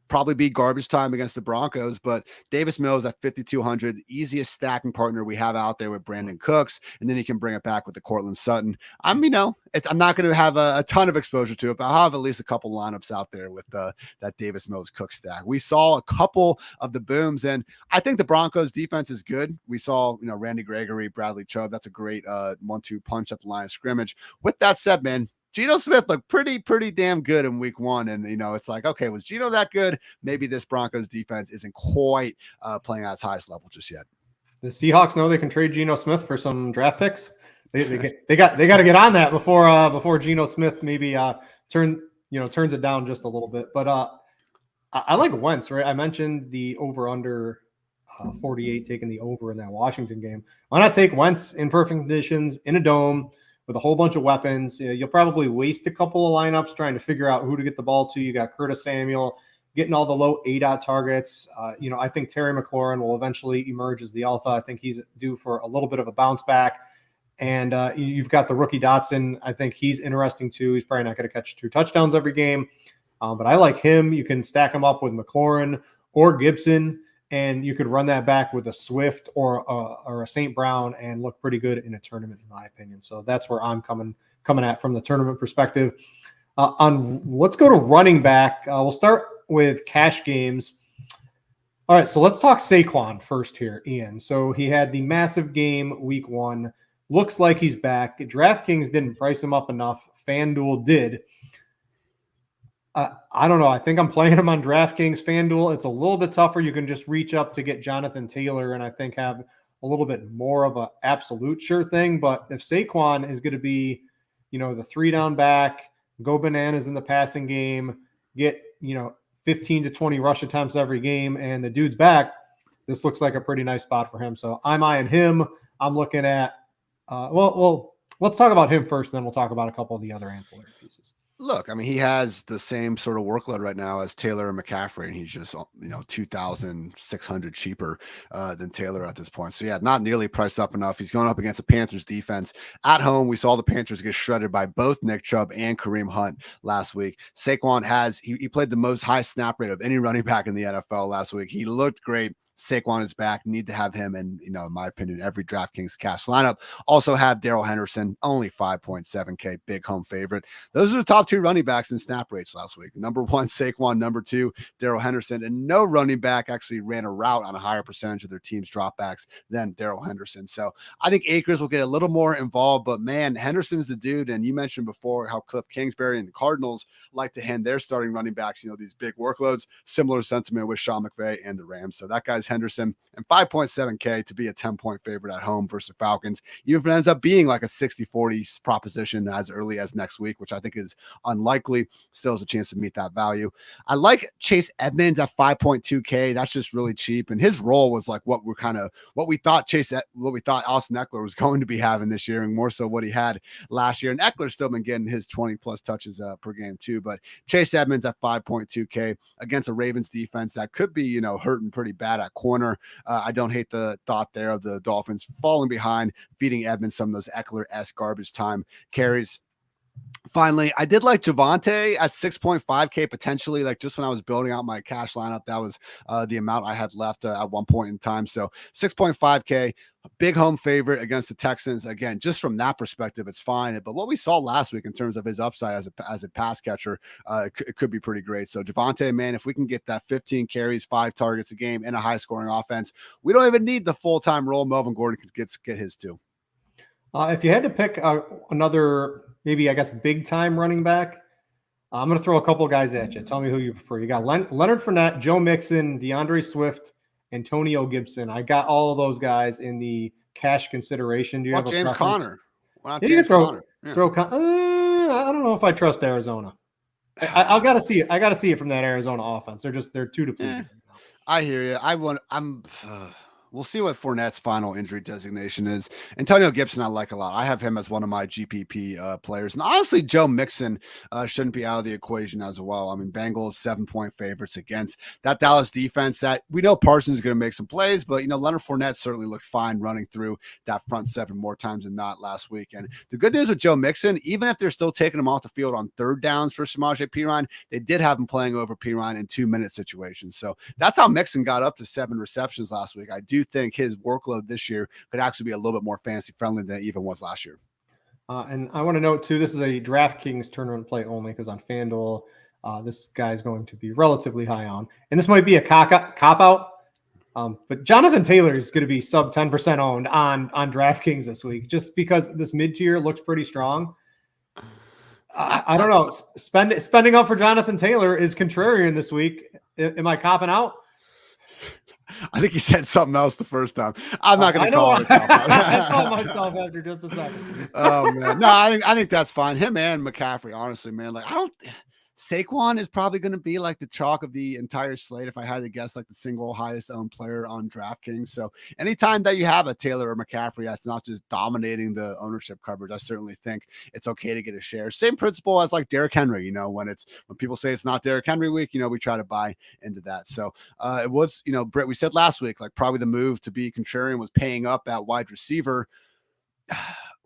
S1: probably be garbage time against the Broncos, but Davis Mills at 5,200, easiest stacking partner we have out there with Brandon Cooks, and then he can bring it back with the Cortland Sutton. I'm not going to have a ton of exposure to it, but I'll have at least a couple lineups out there with that Davis Mills Cook stack. We saw a couple of the booms, and I think the Broncos defense is good. We saw, Randy Gregory, Bradley Chubb. That's a great 1-2 punch at the line of scrimmage. With that said, man, Geno Smith looked pretty damn good in week one. And, it's like, okay, was Geno that good? Maybe this Broncos defense isn't quite playing at its highest level just yet.
S2: The Seahawks know they can trade Geno Smith for some draft picks. They got to get on that before Geno Smith maybe turns it down just a little bit. But I like Wentz, right? I mentioned the over under 48, taking the over in that Washington game. Why not take Wentz in perfect conditions in a dome with a whole bunch of weapons? You'll probably waste a couple of lineups trying to figure out who to get the ball to. You got Curtis Samuel getting all the low ADOT targets. I think Terry McLaurin will eventually emerge as the alpha. I think he's due for a little bit of a bounce back. And you've got the rookie Dotson. I think he's interesting too. He's probably not going to catch 2 touchdowns every game. But I like him. You can stack him up with McLaurin or Gibson, and you could run that back with a Swift or a St. Brown and look pretty good in a tournament, in my opinion. So that's where I'm coming at from the tournament perspective. Let's go to running back. We'll start with cash games. All right, so let's talk Saquon first here, Ian. So he had the massive game week 1. Looks like he's back. DraftKings didn't price him up enough. Fanduel did. I don't know. I think I'm playing him on DraftKings. Fanduel, it's a little bit tougher. You can just reach up to get Jonathan Taylor and I think have a little bit more of an absolute sure thing. But if Saquon is going to be, the 3-down back, go bananas in the passing game, get, 15 to 20 rush attempts every game, and the dude's back, this looks like a pretty nice spot for him. So I'm eyeing him. I'm looking at, let's talk about him first, and then we'll talk about a couple of the other ancillary pieces.
S1: Look, I mean, he has the same sort of workload right now as Taylor and McCaffrey, and he's just, 2,600 cheaper than Taylor at this point. So yeah, not nearly priced up enough. He's going up against the Panthers defense at home. We saw the Panthers get shredded by both Nick Chubb and Kareem Hunt last week. Saquon he played the most high snap rate of any running back in the NFL last week. He looked great. Saquon is back. Need to have him, and in my opinion, every DraftKings cash lineup. Also have Darrell Henderson, only 5.7K, big home favorite. Those are the top 2 running backs in snap rates last week. Number 1, Saquon. Number 2, Darrell Henderson. And no running back actually ran a route on a higher percentage of their team's dropbacks than Darrell Henderson. So I think Akers will get a little more involved, but man, Henderson's the dude. And you mentioned before how Cliff Kingsbury and the Cardinals like to hand their starting running backs, these big workloads. Similar sentiment with Sean McVay and the Rams. So that guy's Henderson, and 5.7K to be a 10-point favorite at home versus the Falcons, even if it ends up being like a 60-40 proposition as early as next week, which I think is unlikely, still has a chance to meet that value. I like Chase Edmonds at 5.2K. That's just really cheap, and his role was like what we thought Austin Eckler was going to be having this year, and more so what he had last year. And Eckler's still been getting his 20 plus touches per game too, but Chase Edmonds at 5.2K against a Ravens defense that could be hurting pretty bad at corner. I don't hate the thought there of the Dolphins falling behind, feeding Edmonds some of those Eckler-esque garbage time carries. Finally, I did like Javonte at 6.5K potentially. Like just when I was building out my cash lineup, that was the amount I had left at one point in time. So 6.5K, big home favorite against the Texans. Again, just from that perspective, it's fine. But what we saw last week in terms of his upside as a pass catcher, it could be pretty great. So Javonte, man, if we can get that 15 carries, 5 targets a game, and a high scoring offense, we don't even need the full-time role. Melvin Gordon can get his too.
S2: If you had to pick another, maybe I guess big time running back, I'm going to throw a couple of guys at you. Tell me who you prefer. You got Leonard Fournette, Joe Mixon, DeAndre Swift, Antonio Gibson. I got all of those guys in the cash consideration. Do you have a
S1: James
S2: preference?
S1: Conner?
S2: You can throw. I don't know if I trust Arizona. I got to see it. I got to see it from that Arizona offense. They're too depleted.
S1: I hear you. We'll see what Fournette's final injury designation is. Antonio Gibson, I like a lot. I have him as one of my GPP players. And honestly, Joe Mixon shouldn't be out of the equation as well. I mean, Bengals 7-point favorites against that Dallas defense that we know Parsons is going to make some plays, but, Leonard Fournette certainly looked fine running through that front 7 more times than not last week. And the good news with Joe Mixon, even if they're still taking him off the field on 3rd downs for Samaje Perine, they did have him playing over Perine in 2-minute situations. So that's how Mixon got up to 7 receptions last week. I do think his workload this year could actually be a little bit more fantasy friendly than it even was last year.
S2: And I want to note too, this is a DraftKings tournament play only, because on FanDuel, this guy is going to be relatively high on, and this might be a cop out. But Jonathan Taylor is going to be sub 10% owned on DraftKings this week, just because this mid tier looks pretty strong. I don't know. Spending up for Jonathan Taylor is contrarian this week. Am I copping out?
S1: I think he said something else the first time. I'm not going to call it.
S2: I called myself after just a second.
S1: Oh man, no, I think that's fine. Him and McCaffrey, honestly, man. Like Saquon is probably going to be like the chalk of the entire slate if I had to guess, like the single highest owned player on DraftKings. So anytime that you have a Taylor or McCaffrey that's not just dominating the ownership coverage, I certainly think it's okay to get a share. Same principle as like Derrick Henry, when people say it's not Derrick Henry week, we try to buy into that. So it was, Britt, we said last week, like probably the move to be contrarian was paying up at wide receiver.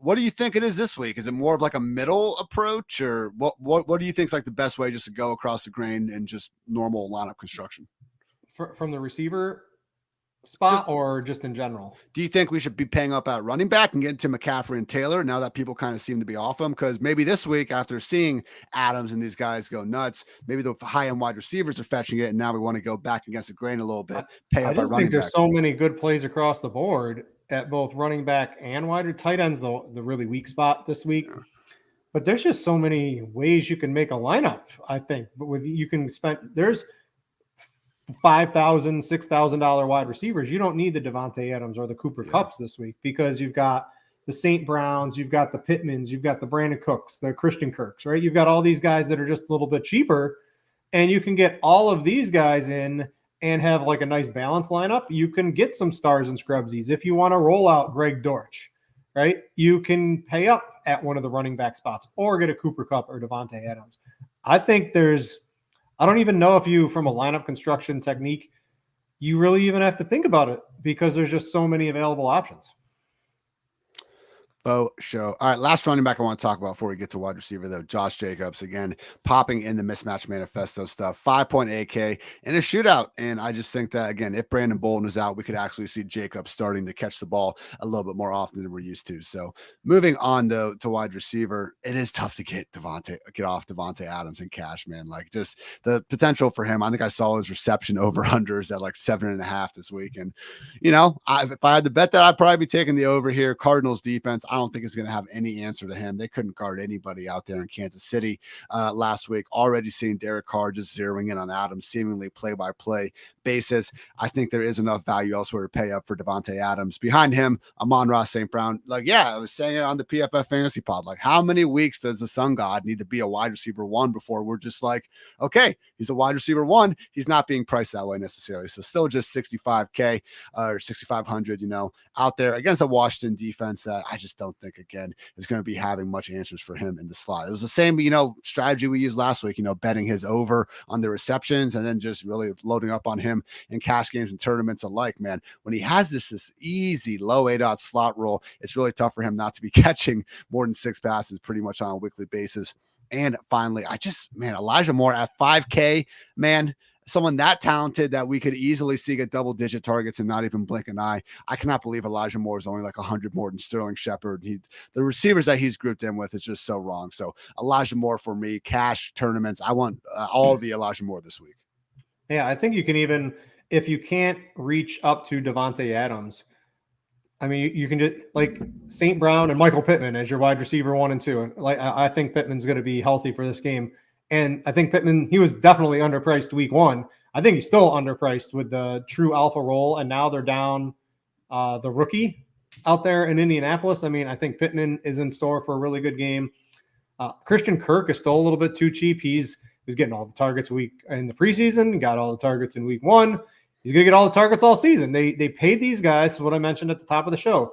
S1: What do you think it is this week? Is it more of like a middle approach, or what do you think is like the best way just to go across the grain and just normal lineup construction?
S2: From the receiver spot or just in general?
S1: Do you think we should be paying up at running back and getting to McCaffrey and Taylor now that people kind of seem to be off them? Because maybe this week, after seeing Adams and these guys go nuts, maybe the high-end wide receivers are fetching it, and now we want to go back against the grain a little bit, pay up
S2: I
S1: at
S2: just
S1: running
S2: think there's
S1: back.
S2: so many good plays across the board at both running back and wide. Tight ends, the really weak spot this week. Yeah. But there's just so many ways you can make a lineup, I think. But you can spend, there's $5,000, $6,000 wide receivers. You don't need the Devontae Adams or the Cooper Kupps this week because you've got the St. Browns, you've got the Pittmans, you've got the Brandon Cooks, the Christian Kirks, right? You've got all these guys that are just a little bit cheaper, and you can get all of these guys in and have like a nice balanced lineup. You can get some stars and scrubsies. If you want to roll out Greg Dortch, right? You can pay up at one of the running back spots or get a Cooper Kupp or Devontae Adams. I think I don't even know if you, from a lineup construction technique, you really even have to think about it because there's just so many available options.
S1: Bo show. All right, last running back I want to talk about before we get to wide receiver, though. Josh Jacobs, again, popping in the mismatch manifesto stuff. 5.8K in a shootout. And I just think that, again, if Brandon Bolden is out, we could actually see Jacobs starting to catch the ball a little bit more often than we're used to. So moving on, though, to wide receiver, it is tough to get off Devontae Adams in cash, man. Like, just the potential for him. I think I saw his reception over-unders at like 7.5 this week. And, you know, if I had to bet that, I'd probably be taking the over here. Cardinals defense, I don't think it's going to have any answer to him. They couldn't guard anybody out there in Kansas City last week. Already seeing Derek Carr just zeroing in on Adams, seemingly play-by-play basis. I think there is enough value elsewhere to pay up for Devontae Adams. Behind him, Amon-Ra St. Brown. Like, yeah, I was saying it on the PFF Fantasy Pod. Like, how many weeks does the Sun God need to be a wide receiver one before we're just like, okay, he's a wide receiver one. He's not being priced that way necessarily. So still just 65K or 6,500, you know, out there against a Washington defense that I just don't think, again, is going to be having much answers for him in the slot. It was the same, you know, strategy we used last week, you know, betting his over on the receptions and then just really loading up on him in cash games and tournaments alike, man. When he has this easy low ADOT slot roll, it's really tough for him not to be catching more than 6 passes pretty much on a weekly basis. And finally, Elijah Moore at 5K, man, someone that talented that we could easily see get double-digit targets and not even blink an eye. I cannot believe Elijah Moore is only like 100 more than Sterling Shepard. The receivers that he's grouped in with is just so wrong. So Elijah Moore for me, cash tournaments. I want all the Elijah Moore this week.
S2: Yeah, I think you can even, if you can't reach up to Devontae Adams, I mean, you can just like St. Brown and Michael Pittman as your wide receiver 1 and 2. Like, I think Pittman's going to be healthy for this game. And I think Pittman, he was definitely underpriced week 1. I think he's still underpriced with the true alpha role. And now they're down the rookie out there in Indianapolis. I mean, I think Pittman is in store for a really good game. Christian Kirk is still a little bit too cheap. He's getting all the targets week in the preseason, got all the targets in week 1. He's going to get all the targets all season. They paid these guys, what I mentioned at the top of the show.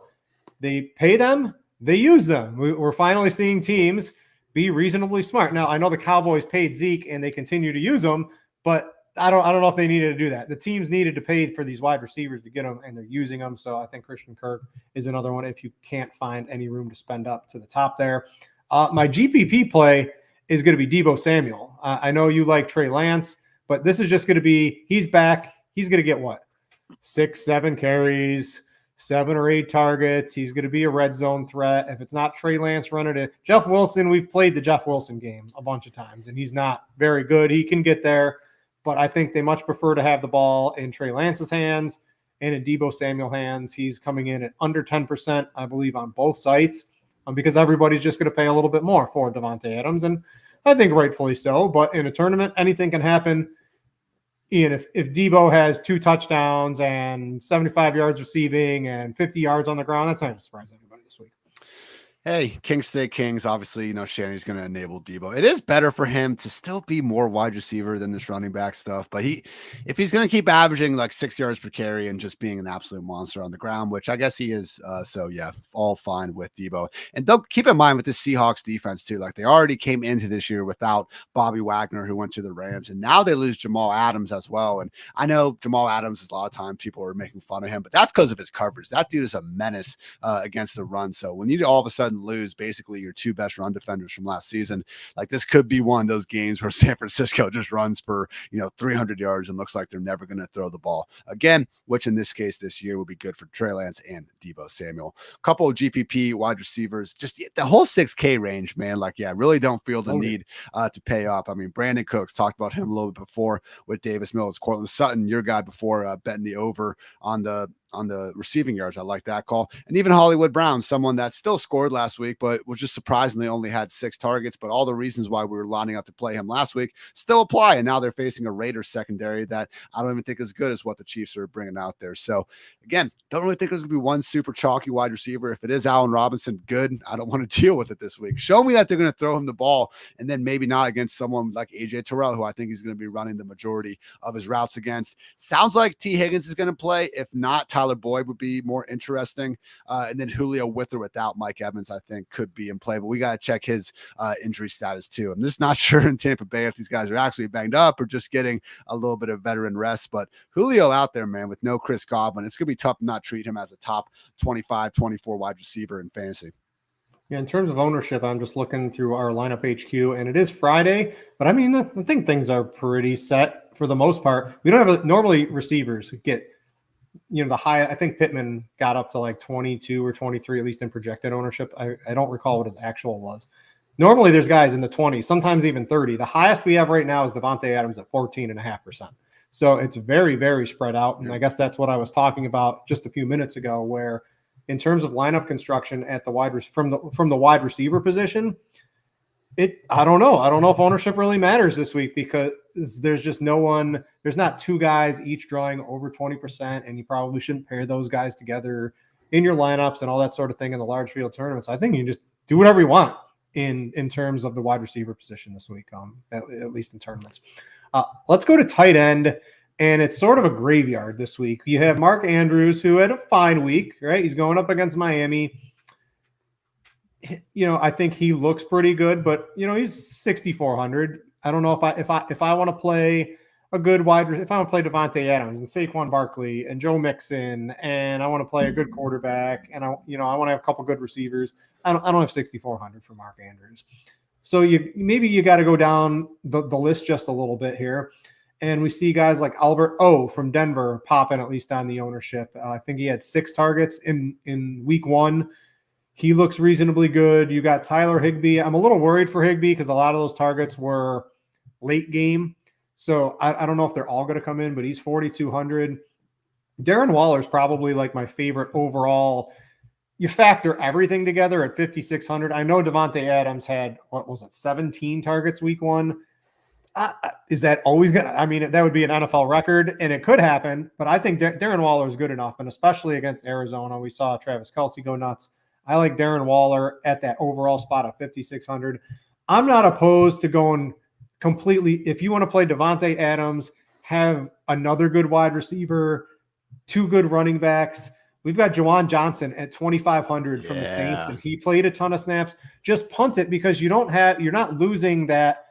S2: They pay them, they use them. We're finally seeing teams be reasonably smart. Now, I know the Cowboys paid Zeke and they continue to use them, but I don't know if they needed to do that. The teams needed to pay for these wide receivers to get them, and they're using them. So I think Christian Kirk is another one if you can't find any room to spend up to the top there. My GPP play is going to be Deebo Samuel. I know you like Trey Lance, but this is just going to be, he's back. He's going to get what? 6, 7 carries, 7 or 8 targets. He's going to be a red zone threat. If it's not Trey Lance running it, Jeff Wilson, we've played the Jeff Wilson game a bunch of times, and he's not very good. He can get there, but I think they much prefer to have the ball in Trey Lance's hands and in Deebo Samuel hands. He's coming in at under 10%, I believe, on both sites because everybody's just going to pay a little bit more for Devontae Adams, and I think rightfully so. But in a tournament, anything can happen. Ian, if Deebo has 2 touchdowns and 75 yards receiving and 50 yards on the ground, that's not going to surprise anybody this week.
S1: Hey, Kings State Kings. Obviously, you know, Shanny's going to enable Deebo. It is better for him to still be more wide receiver than this running back stuff. But if he's going to keep averaging like 6 yards per carry and just being an absolute monster on the ground, which I guess he is. So yeah, all fine with Deebo. And don't keep in mind with the Seahawks defense too, like they already came into this year without Bobby Wagner, who went to the Rams, and now they lose Jamal Adams as well. And I know Jamal Adams, a lot of times people are making fun of him, but that's because of his coverage. That dude is a menace against the run. So when you all of a sudden and lose basically your two best run defenders from last season. Like, this could be one of those games where San Francisco just runs for, 300 yards and looks like they're never going to throw the ball again, which in this case this year will be good for Trey Lance and Deebo Samuel. A couple of GPP wide receivers, just the whole 6K range, man. Like, yeah, really don't feel the need to pay up. I mean, Brandon Cooks, talked about him a little bit before with Davis Mills. Cortland Sutton, your guy before, betting the over on the receiving yards. I like that call. And even Hollywood Brown, someone that still scored last week, but was just surprisingly only had 6 targets. But all the reasons why we were lining up to play him last week still apply. And now they're facing a Raiders secondary that I don't even think is good as what the Chiefs are bringing out there. So again, don't really think there's going to be one super chalky wide receiver. If it is Allen Robinson, good. I don't want to deal with it this week. Show me that they're going to throw him the ball, and then maybe not against someone like AJ Terrell, who I think he's going to be running the majority of his routes against. Sounds like T. Higgins is going to play. If not, Tyler Boyd would be more interesting. And then Julio with or without Mike Evans, I think could be in play, but we got to check his injury status too. I'm just not sure in Tampa Bay if these guys are actually banged up or just getting a little bit of veteran rest, but Julio out there, man, with no Chris Godwin, it's going to be tough to not treat him as a top 25, 24 wide receiver in fantasy.
S2: Yeah, in terms of ownership, I'm just looking through our lineup HQ, and it is Friday, but I mean, I think things are pretty set for the most part. We don't have normally receivers get, the high. I think Pittman got up to like 22 or 23, at least in projected ownership. I don't recall what his actual was. Normally there's guys in the 20s, sometimes even 30. The highest we have right now is Devontae Adams at 14.5%. So it's very, very spread out. And I guess that's what I was talking about just a few minutes ago, where in terms of lineup construction at the from the wide receiver position, I don't know. I don't know if ownership really matters this week, because there's just no one. There's not two guys each drawing over 20%, and you probably shouldn't pair those guys together in your lineups and all that sort of thing in the large field tournaments. I think you can just do whatever you want in terms of the wide receiver position this week, at least in tournaments. Let's go to tight end, and it's sort of a graveyard this week. You have Mark Andrews, who had a fine week, right? He's going up against Miami. I think he looks pretty good, but he's 6,400. I don't know if I want to play a good if I want to play Devontae Adams and Saquon Barkley and Joe Mixon, and I want to play a good quarterback, and I want to have a couple good receivers. I don't have 6,400 for Mark Andrews. So you got to go down the list just a little bit here. And we see guys like Albert O from Denver popping, at least on the ownership. I think he had 6 targets in week 1. He looks reasonably good. You got Tyler Higbee. I'm a little worried for Higbee because a lot of those targets were late game. So I don't know if they're all going to come in, but he's 4,200. Darren Waller is probably like my favorite overall. You factor everything together at 5,600. I know Devontae Adams had, 17 targets week 1. Is that always going to, I mean, that would be an NFL record, and it could happen, but I think Darren Waller is good enough, and especially against Arizona. We saw Travis Kelce go nuts. I like Darren Waller at that overall spot of 5,600. I'm not opposed to going completely. If you want to play Devontae Adams, have another good wide receiver, 2 good running backs. We've got Juwan Johnson at 2,500 from the Saints, and he played a ton of snaps. Just punt it, because you're not losing that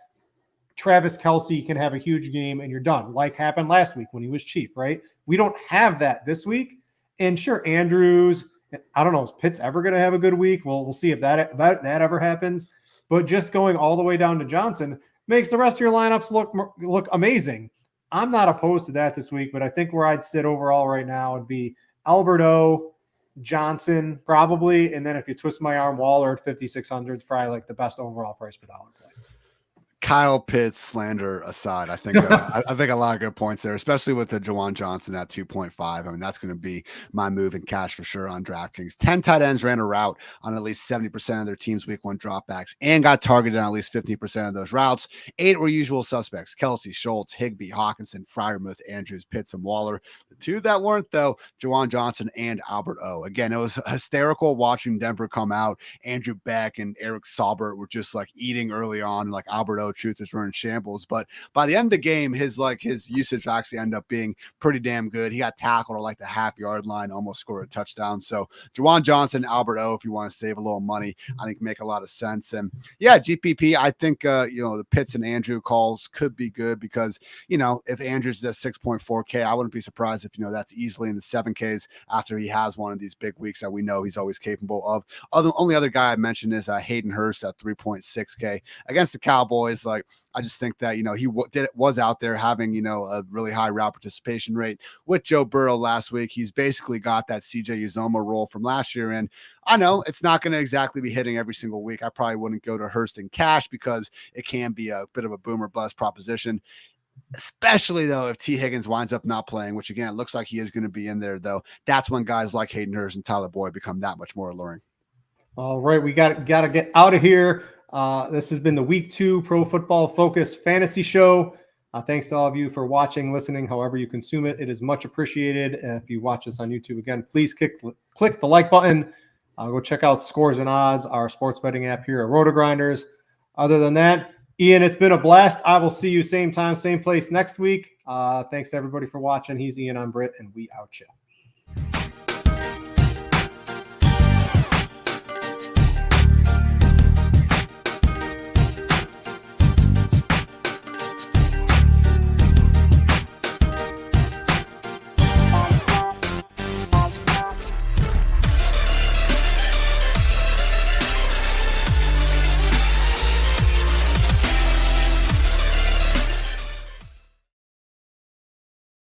S2: Travis Kelce can have a huge game and you're done, like happened last week when he was cheap, right? We don't have that this week. And sure, Andrews, I don't know, is Pitts ever going to have a good week? We'll see if that ever happens. But just going all the way down to Johnson makes the rest of your lineups look amazing. I'm not opposed to that this week, but I think where I'd sit overall right now would be Alberto, Johnson, probably. And then if you twist my arm, Waller at 5,600 is probably like the best overall price per dollar play.
S1: Kyle Pitts slander aside, I think I think a lot of good points there, especially with the Juwan Johnson at 2.5. I mean, that's going to be my move in cash for sure on DraftKings. 10 tight ends ran a route on at least 70% of their team's week 1 dropbacks and got targeted on at least 15% of those routes. 8 were usual suspects: Kelce, Schultz, Higbee, Hawkinson, Freiermuth, Andrews, Pitts, and Waller. The 2 that weren't, though, Juwan Johnson and Albert O. Again, it was hysterical watching Denver come out. Andrew Beck and Eric Saubert were just like eating early on, like Albert O truthers were in shambles. But by the end of the game, his usage actually ended up being pretty damn good. He got tackled at like the half-yard line, almost scored a touchdown. So Juwan Johnson, Albert O, if you want to save a little money, I think make a lot of sense. And yeah, GPP, I think the Pitts and Andrew calls could be good because if Andrews does 6.4K, I wouldn't be surprised if that's easily in the 7Ks after he has one of these big weeks that we know he's always capable of. Only other guy I mentioned is Hayden Hurst at 3.6K against the Cowboys. Like, I just think that he was out there having a really high route participation rate with Joe Burrow last week. He's basically got that CJ Uzomah role from last year, and I know it's not going to exactly be hitting every single week. I probably wouldn't go to Hurst in cash because it can be a bit of a boom or bust proposition, especially though if T. Higgins winds up not playing, which again, it looks like he is going to be in there though. That's when guys like Hayden Hurst and Tyler Boyd become that much more alluring.
S2: All right, we got to get out of here. This has been the Week 2 Pro Football Focus Fantasy Show. Thanks to all of you for watching, listening, however you consume it. It is much appreciated. If you watch us on YouTube, again, please click the like button. Go check out Scores and Odds, our sports betting app here at RotoGrinders. Other than that, Ian, it's been a blast. I will see you same time, same place next week. Thanks to everybody for watching. He's Ian, I'm Britt, and we out ya.